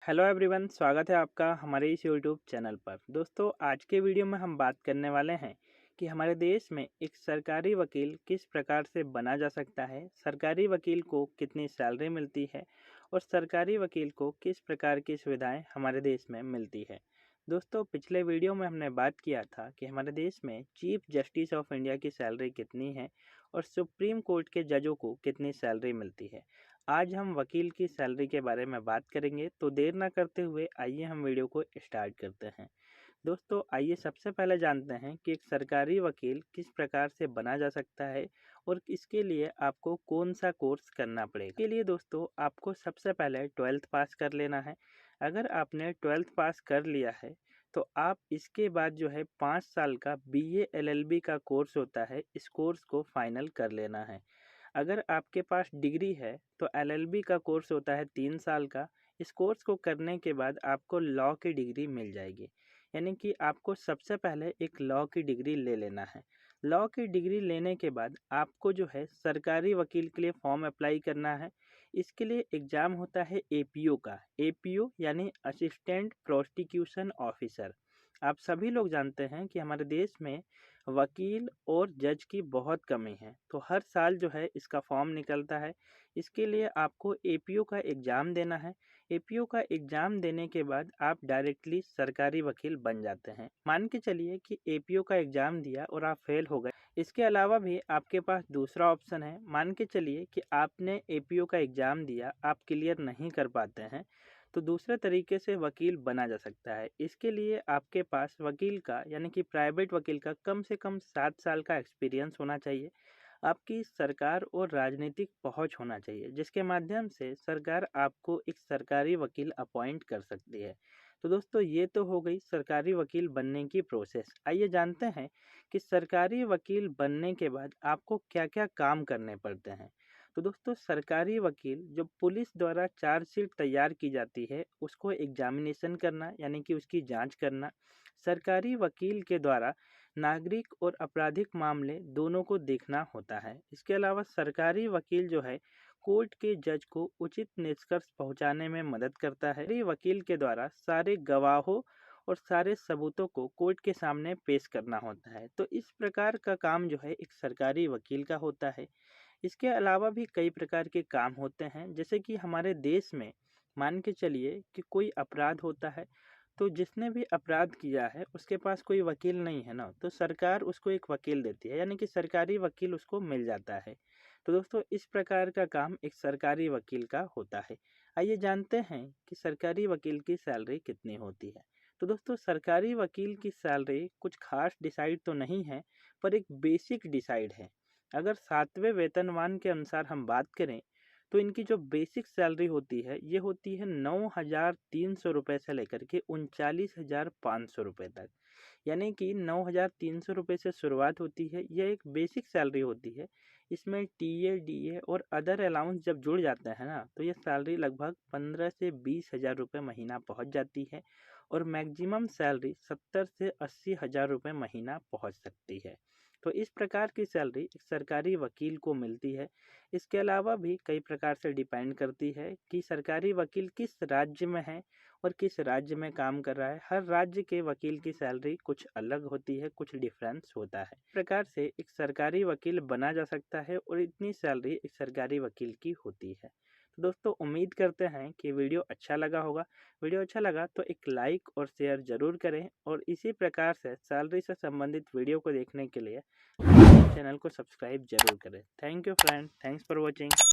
Hello everyone, स्वागत है आपका हमारे इस यूट्यूब चैनल पर। दोस्तों, आज के वीडियो में हम बात करने वाले हैं कि हमारे देश में एक सरकारी वकील किस प्रकार से बना जा सकता है, सरकारी वकील को कितनी सैलरी मिलती है और सरकारी वकील को किस प्रकार की सुविधाएं हमारे देश में मिलती है। दोस्तों, पिछले वीडियो में हमने बात किया था कि हमारे देश में चीफ जस्टिस ऑफ इंडिया की सैलरी कितनी है और सुप्रीम कोर्ट के जजों को कितनी सैलरी मिलती है। आज हम वकील की सैलरी के बारे में बात करेंगे, तो देर ना करते हुए आइए हम वीडियो को स्टार्ट करते हैं। दोस्तों, आइए सबसे पहले जानते हैं कि एक सरकारी वकील किस प्रकार से बना जा सकता है और इसके लिए आपको कौन सा कोर्स करना पड़ेगा। इसके लिए दोस्तों आपको सबसे पहले 12th पास कर लेना है। अगर आपने 12th पास कर लिया है तो आप इसके बाद जो है 5 साल का BA LLB का कोर्स होता है, इस कोर्स को फाइनल कर लेना है। अगर आपके पास डिग्री है तो LLB का कोर्स होता है 3 साल का। इस कोर्स को करने के बाद आपको लॉ की डिग्री मिल जाएगी, यानी कि आपको सबसे पहले एक लॉ की डिग्री ले लेना है। लॉ की डिग्री लेने के बाद आपको जो है सरकारी वकील के लिए फॉर्म अप्लाई करना है। इसके लिए एग्ज़ाम होता है APO का। APO यानी असिस्टेंट प्रोसिक्यूशन ऑफिसर। आप सभी लोग जानते हैं कि हमारे देश में वकील और जज की बहुत कमी है, तो हर साल जो है इसका फॉर्म निकलता है। इसके लिए आपको APO का एग्ज़ाम देना है। APO का एग्ज़ाम देने के बाद आप डायरेक्टली सरकारी वकील बन जाते हैं। मान के चलिए कि APO का एग्ज़ाम दिया और आप फेल हो गए। इसके अलावा भी आपके पास दूसरा ऑप्शन है। मान के चलिए कि आपने APO का एग्ज़ाम दिया, आप क्लियर नहीं कर पाते हैं, तो दूसरे तरीके से वकील बना जा सकता है। इसके लिए आपके पास वकील का यानी कि प्राइवेट वकील का कम से कम 7 साल का एक्सपीरियंस होना चाहिए। आपकी सरकार और राजनीतिक पहुंच होना चाहिए, जिसके माध्यम से सरकार आपको एक सरकारी वकील अपॉइंट कर सकती है। तो दोस्तों, ये तो हो गई सरकारी वकील बनने की प्रोसेस। आइए जानते हैं कि सरकारी वकील बनने के बाद आपको क्या-क्या काम करने पड़ते हैं। तो दोस्तों, सरकारी वकील जो पुलिस द्वारा चार्जशीट तैयार की जाती है उसको एग्जामिनेशन करना यानी कि उसकी जांच करना। सरकारी वकील के द्वारा नागरिक और आपराधिक मामले दोनों को देखना होता है। इसके अलावा सरकारी वकील जो है कोर्ट के जज को उचित निष्कर्ष पहुंचाने में मदद करता है। सरकारी वकील के द्वारा सारे गवाहों और सारे सबूतों को कोर्ट के सामने पेश करना होता है। तो इस प्रकार का काम जो है एक सरकारी वकील का होता है। इसके अलावा भी कई प्रकार के काम होते हैं, जैसे कि हमारे देश में मान के चलिए कि कोई अपराध होता है, तो जिसने भी अपराध किया है उसके पास कोई वकील नहीं है ना, तो सरकार उसको एक वकील देती है, यानी कि सरकारी वकील उसको मिल जाता है। तो दोस्तों, इस प्रकार का काम एक सरकारी वकील का होता है। आइए जानते हैं कि सरकारी वकील की सैलरी कितनी होती है। तो दोस्तों, सरकारी वकील की सैलरी कुछ खास डिसाइड तो नहीं है, पर एक बेसिक डिसाइड है। अगर 7वें वेतनमान के अनुसार हम बात करें तो इनकी जो बेसिक सैलरी होती है ये होती है 9,300 रुपये से लेकर के 39,500 रुपये तक। यानी कि 9,300 रुपये से शुरुआत होती है। यह एक बेसिक सैलरी होती है। इसमें TA DA और अदर अलाउंस जब जुड़ जाते हैं ना, तो यह सैलरी लगभग 15 से 20,000 रुपये महीना पहुंच जाती है और मैक्सिमम सैलरी 70 से 80,000 रुपये महीना पहुंच सकती है। तो इस प्रकार की सैलरी एक सरकारी वकील को मिलती है। इसके अलावा भी कई प्रकार से डिपेंड करती है कि सरकारी वकील किस राज्य में है और किस राज्य में काम कर रहा है। हर राज्य के वकील की सैलरी कुछ अलग होती है, कुछ डिफरेंस होता है। इस प्रकार से एक सरकारी वकील बना जा सकता है और इतनी सैलरी एक सरकारी वकील की होती है। तो दोस्तों, उम्मीद करते हैं कि वीडियो अच्छा लगा होगा। वीडियो अच्छा लगा तो एक लाइक और शेयर ज़रूर करें और इसी प्रकार से सैलरी से संबंधित वीडियो को देखने के लिए चैनल को सब्सक्राइब जरूर करें। Thank you friend, thanks for watching.